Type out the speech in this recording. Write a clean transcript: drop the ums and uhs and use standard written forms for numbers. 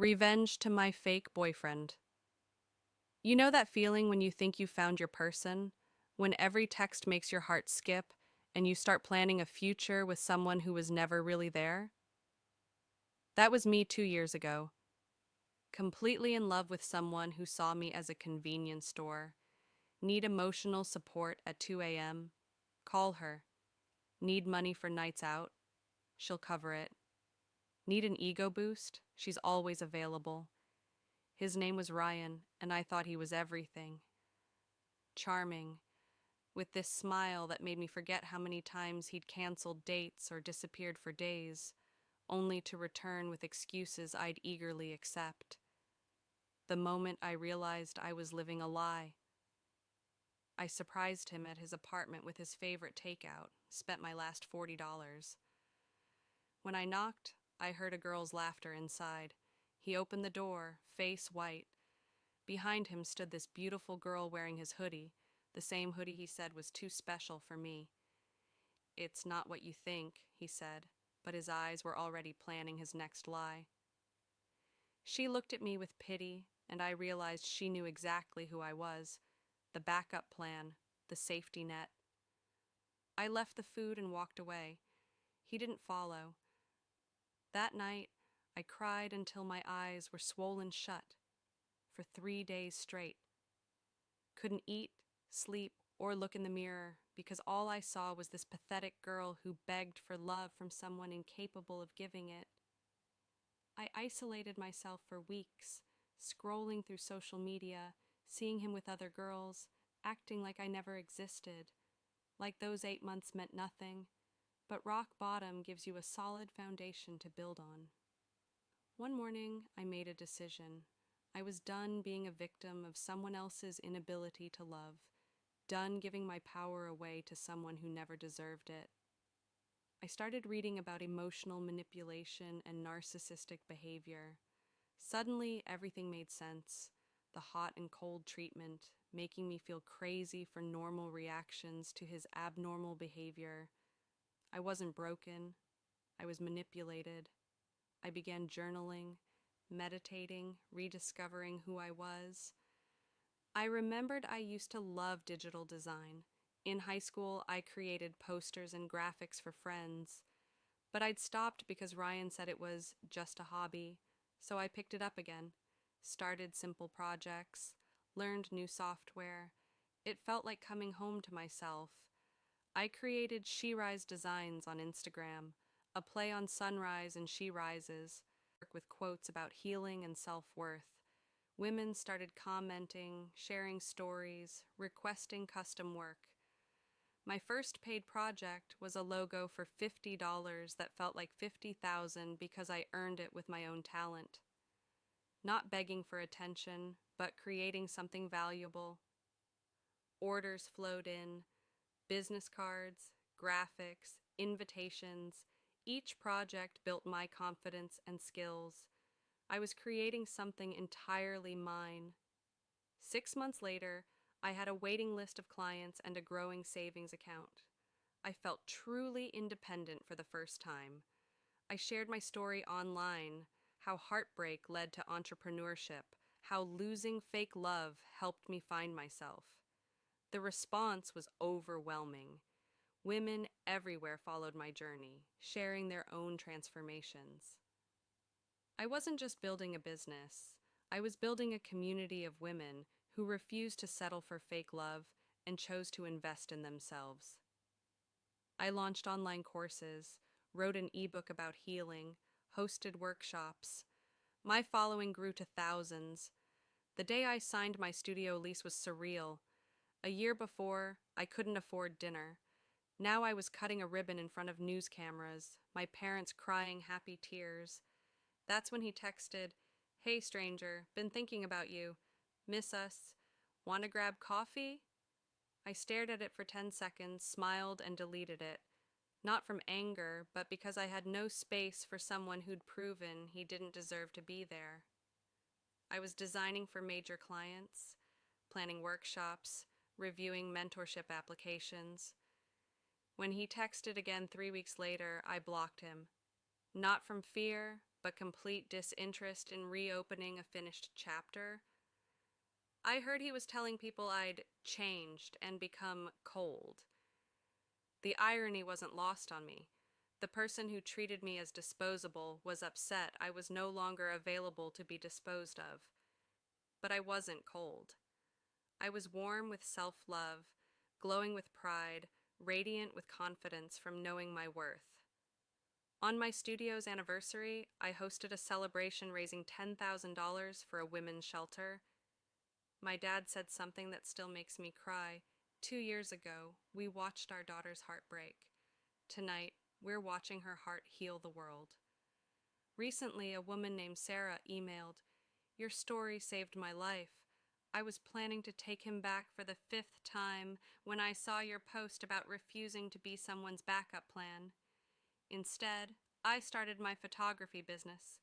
Revenge to my fake boyfriend. You know that feeling when you think you found your person? When every text makes your heart skip and you start planning a future with someone who was never really there? That was me 2 years ago. Completely in love with someone who saw me as a convenience store. Need emotional support at 2 a.m.? Call her. Need money for nights out? She'll cover it. Need an ego boost? She's always available. His name was Ryan, and I thought he was everything. Charming, with this smile that made me forget how many times he'd canceled dates or disappeared for days, only to return with excuses I'd eagerly accept. The moment I realized I was living a lie, I surprised him at his apartment with his favorite takeout, spent my last $40. When I knocked, I heard a girl's laughter inside. He opened the door, face white. Behind him stood this beautiful girl wearing his hoodie, the same hoodie he said was too special for me. "It's not what you think," he said, but his eyes were already planning his next lie. She looked at me with pity, and I realized she knew exactly who I was, the backup plan, the safety net. I left the food and walked away. He didn't follow. That night, I cried until my eyes were swollen shut for 3 days straight. Couldn't eat, sleep, or look in the mirror because all I saw was this pathetic girl who begged for love from someone incapable of giving it. I isolated myself for weeks, scrolling through social media, seeing him with other girls, acting like I never existed, like those 8 months meant nothing. But rock bottom gives you a solid foundation to build on. One morning, I made a decision. I was done being a victim of someone else's inability to love, done giving my power away to someone who never deserved it. I started reading about emotional manipulation and narcissistic behavior. Suddenly, everything made sense. The hot and cold treatment, making me feel crazy for normal reactions to his abnormal behavior. I wasn't broken. I was manipulated. I began journaling, meditating, rediscovering who I was. I remembered I used to love digital design. In high school, I created posters and graphics for friends, but I'd stopped because Ryan said it was just a hobby, so I picked it up again, started simple projects, learned new software. It felt like coming home to myself. I created She Rise Designs on Instagram, a play on sunrise and she rises, with quotes about healing and self-worth. Women started commenting, sharing stories, requesting custom work. My first paid project was a logo for $50 that felt like 50,000 because I earned it with my own talent. Not begging for attention, but creating something valuable. Orders flowed in, business cards, graphics, invitations. Each project built my confidence and skills. I was creating something entirely mine. 6 months later, I had a waiting list of clients and a growing savings account. I felt truly independent for the first time. I shared my story online, how heartbreak led to entrepreneurship, how losing fake love helped me find myself. The response was overwhelming. Women everywhere followed my journey, sharing their own transformations. I wasn't just building a business. I was building a community of women who refused to settle for fake love and chose to invest in themselves. I launched online courses, wrote an ebook about healing, hosted workshops. My following grew to thousands. The day I signed my studio lease was surreal. A year before, I couldn't afford dinner. Now I was cutting a ribbon in front of news cameras, my parents crying happy tears. That's when he texted, "Hey stranger, been thinking about you. Miss us? Want to grab coffee?" I stared at it for 10 seconds, smiled, and deleted it. Not from anger, but because I had no space for someone who'd proven he didn't deserve to be there. I was designing for major clients, planning workshops, reviewing mentorship applications. When he texted again 3 weeks later, I blocked him. Not from fear, but complete disinterest in reopening a finished chapter. I heard he was telling people I'd changed and become cold. The irony wasn't lost on me. The person who treated me as disposable was upset I was no longer available to be disposed of. But I wasn't cold. I was warm with self-love, glowing with pride, radiant with confidence from knowing my worth. On my studio's anniversary, I hosted a celebration raising $10,000 for a women's shelter. My dad said something that still makes me cry. 2 years ago, we watched our daughter's heart break. Tonight, we're watching her heart heal the world. Recently, a woman named Sarah emailed, "Your story saved my life. I was planning to take him back for the 5th time when I saw your post about refusing to be someone's backup plan. Instead, I started my photography business.